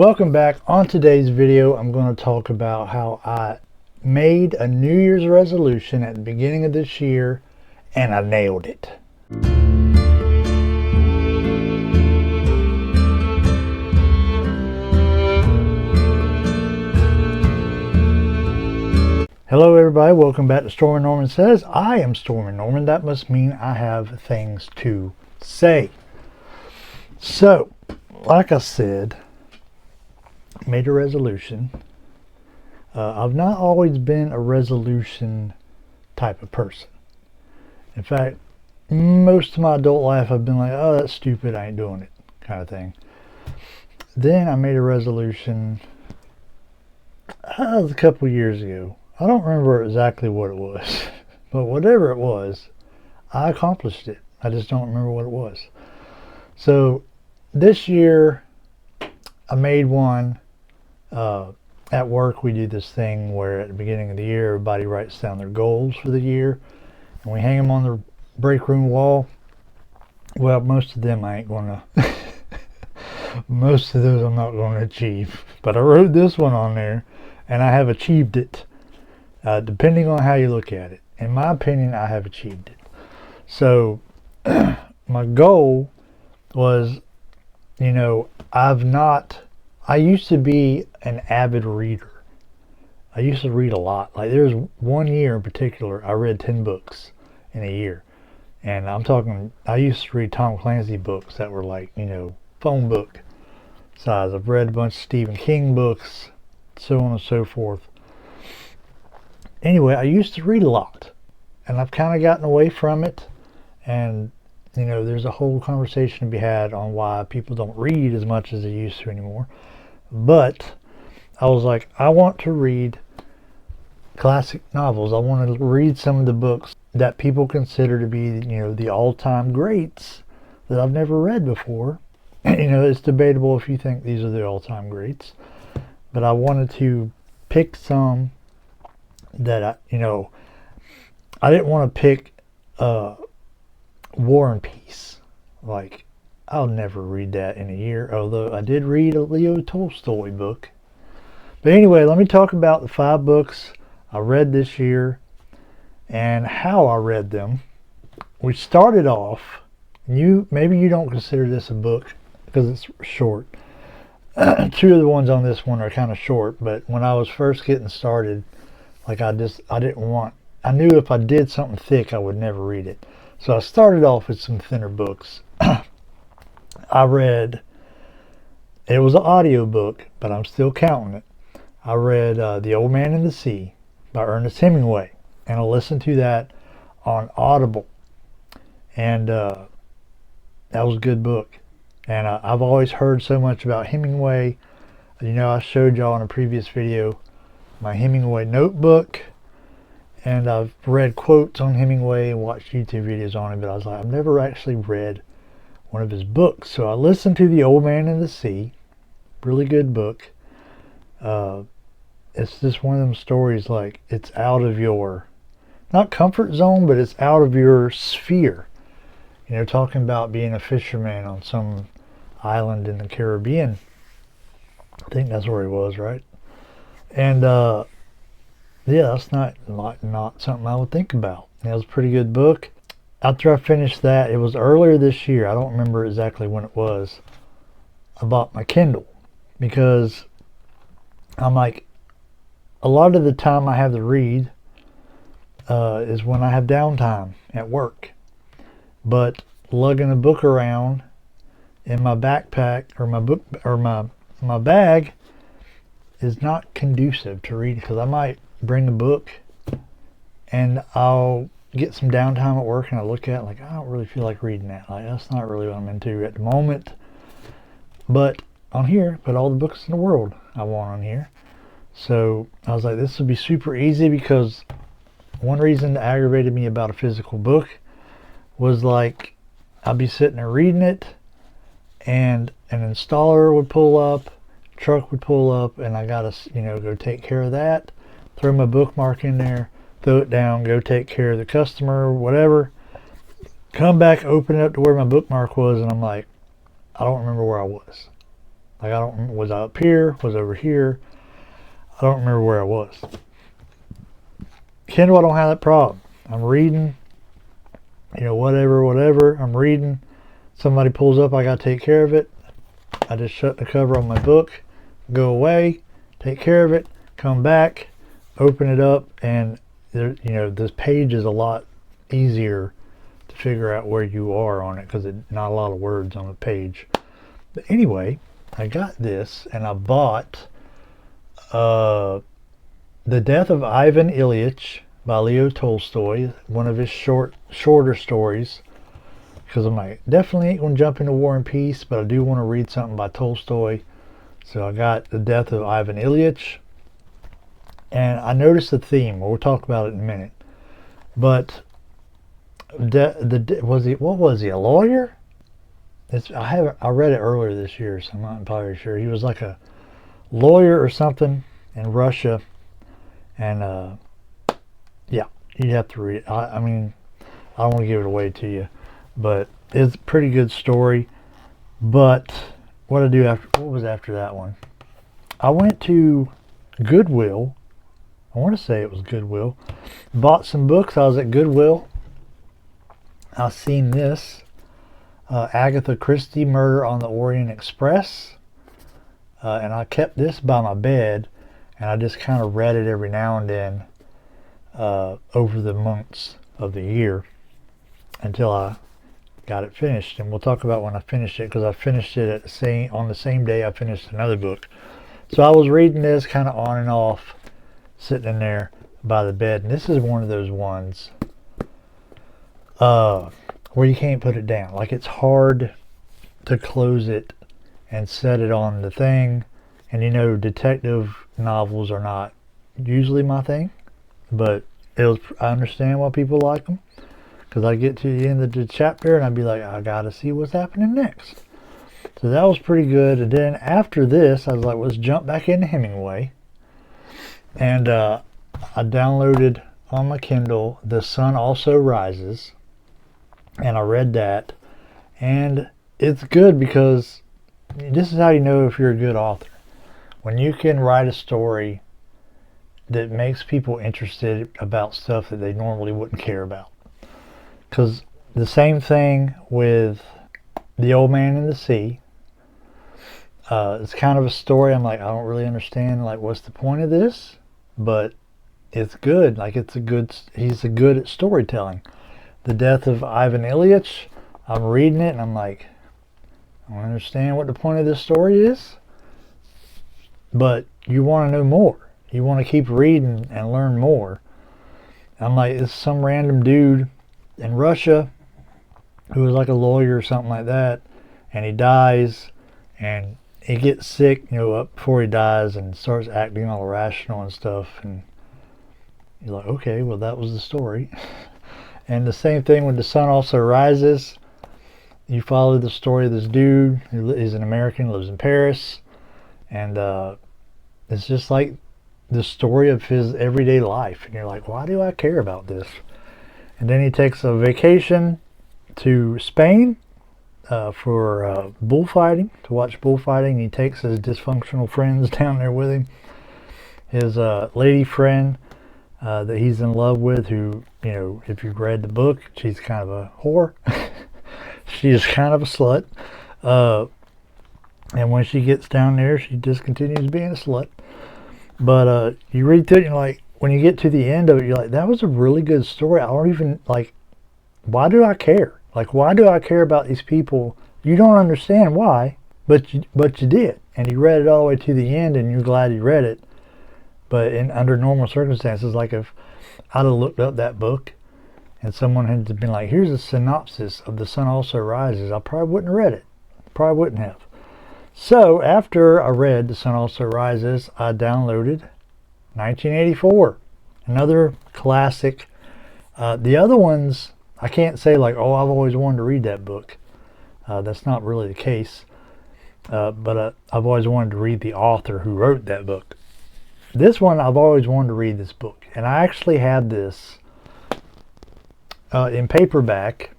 Welcome back. On today's video, I'm going to talk about how I made a New Year's resolution at the beginning of this year and I nailed it. Hello everybody, welcome back to Stormy Norman Says. I am Stormy Norman. That must mean I have things to say. So, like I said, made a resolution. I've not always been a resolution type of person. In fact, most of my adult life I've been like, oh, that's stupid, I ain't doing it, kind of thing. Then I made a resolution a couple years ago. I don't remember exactly what it was, but whatever it was, I accomplished it. I just don't remember what it was. So this year I made one. At work we do this thing where at the beginning of the year everybody writes down their goals for the year and we hang them on the break room wall. Well, most of them I ain't gonna most of those I'm not going to achieve, but I wrote this one on there and I have achieved it, depending on how you look at it. In my opinion, I have achieved it. So my goal was, I used to be an avid reader. I used to read a lot. Like there was one year in particular, I read 10 books in a year. And I'm talking, I used to read Tom Clancy books that were like, phone book size. I've read a bunch of Stephen King books, so on and so forth. Anyway, I used to read a lot. And I've kind of gotten away from it. And there's a whole conversation to be had on why people don't read as much as they used to anymore. But I was like, I want to read classic novels. I want to read some of the books that people consider to be, the all-time greats that I've never read before. It's debatable if you think these are the all-time greats. But I wanted to pick some that, I didn't want to pick War and Peace. Like, I'll never read that in a year, although I did read a Leo Tolstoy book. But anyway, let me talk about the 5 books I read this year and how I read them. We started off, maybe you don't consider this a book because it's short. 2 of the ones on this one are kind of short, but when I was first getting started, like I knew if I did something thick, I would never read it. So I started off with some thinner books. I read, it was an audio book, but I'm still counting it. I read The Old Man and the Sea by Ernest Hemingway, and I listened to that on Audible. And that was a good book. And I've always heard so much about Hemingway. I showed y'all in a previous video my Hemingway notebook. And I've read quotes on Hemingway and watched YouTube videos on him, but I was like, I've never actually read one of his books. So I listened to The Old Man and the Sea. Really good book. It's just one of them stories, like, it's out of your, not comfort zone, but it's out of your sphere. Talking about being a fisherman on some island in the Caribbean. I think that's where he was, right? And, yeah, that's not something I would think about. It was a pretty good book. After I finished that, it was earlier this year. I don't remember exactly when it was. I bought my Kindle because I'm like, a lot of the time I have to read is when I have downtime at work. But lugging a book around in my backpack or my bag is not conducive to reading, because I might bring a book and I'll get some downtime at work and I look at it like, I don't really feel like reading that. Like, that's not really what I'm into at the moment. But on here, put all the books in the world I want on here. So I was like, this would be super easy, because one reason that aggravated me about a physical book was, like, I'd be sitting there reading it and an installer would pull up, truck would pull up, and I gotta, go take care of that, throw my bookmark in there, throw it down, go take care of the customer, whatever, come back, open it up to where my bookmark was, and I'm like, I don't remember where I was. Like, was I up here? Was I over here? I don't remember where I was. Kindle, I don't have that problem. I'm reading, whatever. I'm reading. Somebody pulls up, I gotta take care of it. I just shut the cover on my book, go away, take care of it, come back, open it up, and this page is a lot easier to figure out where you are on it because not a lot of words on the page. But anyway, I got this, and I bought The Death of Ivan Ilyich by Leo Tolstoy, one of his shorter stories, because I'm like, definitely ain't going to jump into War and Peace, but I do want to read something by Tolstoy. So I got The Death of Ivan Ilyich, and I noticed the theme. We'll talk about it in a minute. But what was he, a lawyer? I read it earlier this year, so I'm not entirely sure. He was like a lawyer or something in Russia, and yeah, you have to read it. I mean, I don't want to give it away to you, but it's a pretty good story. But what was after that one? I went to Goodwill. I want to say it was Goodwill. Bought some books. I was at Goodwill. I seen this, Agatha Christie, Murder on the Orient Express, and I kept this by my bed, and I just kind of read it every now and then over the months of the year until I got it finished. And we'll talk about when I finished it, because I finished it on the same day I finished another book. So I was reading this kind of on and off, sitting in there by the bed, and this is one of those ones where you can't put it down. Like, it's hard to close it and set it on the thing. And detective novels are not usually my thing, but I understand why people like them, because I get to the end of the chapter and I'd be like, I gotta see what's happening next. So that was pretty good. And then after this, I was like, let's jump back into Hemingway. And I downloaded on my Kindle The Sun Also Rises, and I read that. And it's good because this is how you know if you're a good author. When you can write a story that makes people interested about stuff that they normally wouldn't care about. Because the same thing with The Old Man and the Sea. It's kind of a story I'm like, I don't really understand, like, what's the point of this? But it's good. Like, he's good at storytelling. The Death of Ivan Ilyich, I'm reading it and I'm like, I don't understand what the point of this story is. But you want to know more. You want to keep reading and learn more. I'm like, it's some random dude in Russia who was like a lawyer or something like that, and he dies, and he gets sick, before he dies, and starts acting all irrational and stuff, and you're like, okay, well, that was the story. And the same thing with The Sun Also Rises. You follow the story of this dude who is an American, lives in Paris, and it's just like the story of his everyday life, and you're like, why do I care about this? And then he takes a vacation to Spain for bullfighting, to watch bullfighting. He takes his dysfunctional friends down there with him. His lady friend that he's in love with, who, if you've read the book, she's kind of a whore. She's kind of a slut. And when she gets down there, she just continues being a slut. But you read through it, and you're like, when you get to the end of it, you're like, that was a really good story. I don't even, like, why do I care? Like, why do I care about these people? You don't understand why, but you did. And you read it all the way to the end, and you're glad you read it. But under normal circumstances, like if I'd have looked up that book and someone had been like, here's a synopsis of The Sun Also Rises, I probably wouldn't have read it. Probably wouldn't have. So after I read The Sun Also Rises, I downloaded 1984, another classic. The other ones, I can't say like, oh, I've always wanted to read that book. That's not really the case. But I've always wanted to read the author who wrote that book. This one, I've always wanted to read this book. And I actually had this in paperback.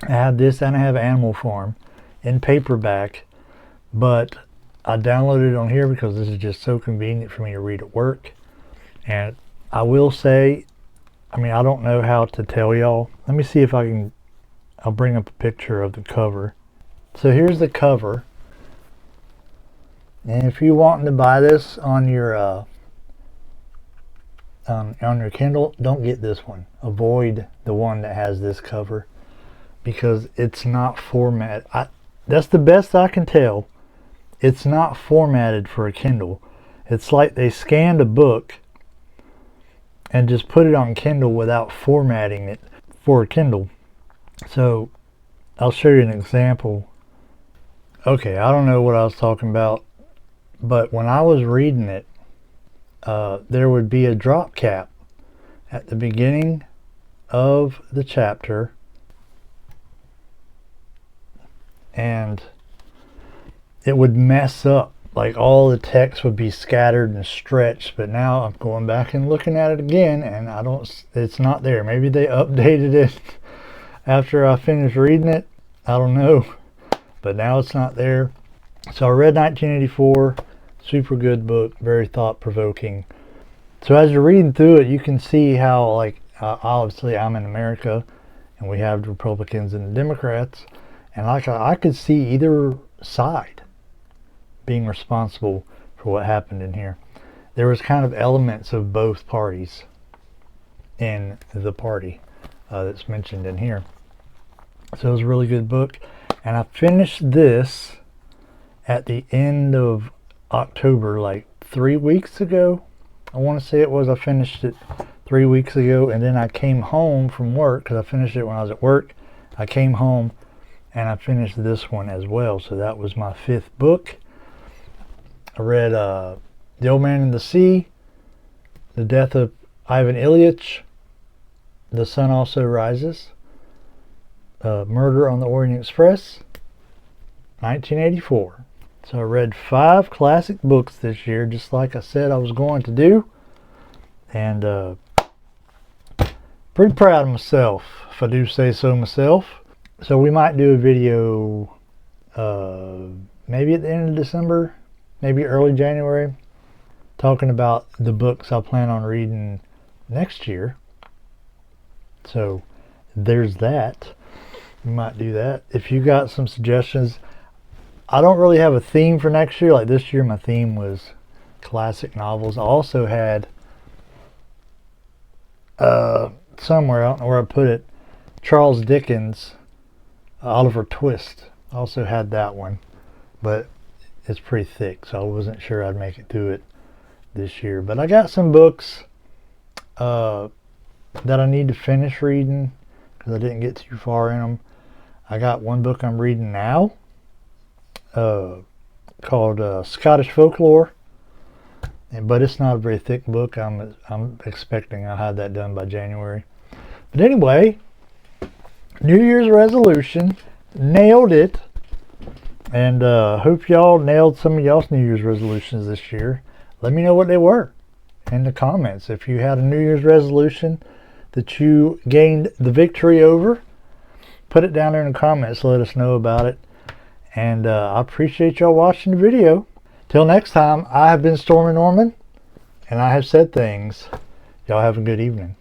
I have this, and I have Animal Farm in paperback. But I downloaded it on here because this is just so convenient for me to read at work. And I will say, I mean, I don't know how to tell y'all. Let me see if I can, I'll bring up a picture of the cover. So here's the cover. And if you want to buy this on your Kindle, don't get this one. Avoid the one that has this cover because it's not formatted. That's the best I can tell. It's not formatted for a Kindle. It's like they scanned a book and just put it on Kindle without formatting it for a Kindle. So I'll show you an example. Okay, I don't know what I was talking about, but when I was reading it, there would be a drop cap at the beginning of the chapter, and it would mess up, like all the text would be scattered and stretched. But now I'm going back and looking at it again, and it's not there. Maybe they updated it after I finished reading it, I don't know, but now it's not there. So I read 1984, super good book, very thought-provoking. So as you're reading through it, you can see how, like, obviously I'm in America and we have the Republicans and the Democrats, and like I could see either side being responsible for what happened in here. There was kind of elements of both parties in the party that's mentioned in here. So it was a really good book, and I finished this at the end of October, like 3 weeks ago. I want to say it was. I finished it 3 weeks ago, and then I came home from work because I finished it when I was at work. I came home and I finished this one as well. So that was my 5th book. I read The Old Man and the Sea, The Death of Ivan Ilyich, The Sun Also Rises, Murder on the Orient Express, 1984. So I read 5 classic books this year, just like I said I was going to do. And pretty proud of myself, if I do say so myself. So we might do a video maybe at the end of December, maybe early January, talking about the books I plan on reading next year. So there's that. We might do that. If you got some suggestions, I don't really have a theme for next year. Like this year my theme was classic novels. I also had somewhere, I don't know where I put it, Charles Dickens, Oliver Twist. I also had that one, but it's pretty thick, so I wasn't sure I'd make it through it this year. But I got some books that I need to finish reading because I didn't get too far in them. I got one book I'm reading now called Scottish Folklore, but it's not a very thick book. I'm expecting I'll have that done by January. But anyway, New Year's resolution, nailed it, and hope y'all nailed some of y'all's New Year's resolutions this year. Let me know what they were in the comments. If you had a New Year's resolution that you gained the victory over, put it down there in the comments. Let us know about it. And I appreciate y'all watching the video. Till next time, I have been Stormy Norman, and I have said things. Y'all have a good evening.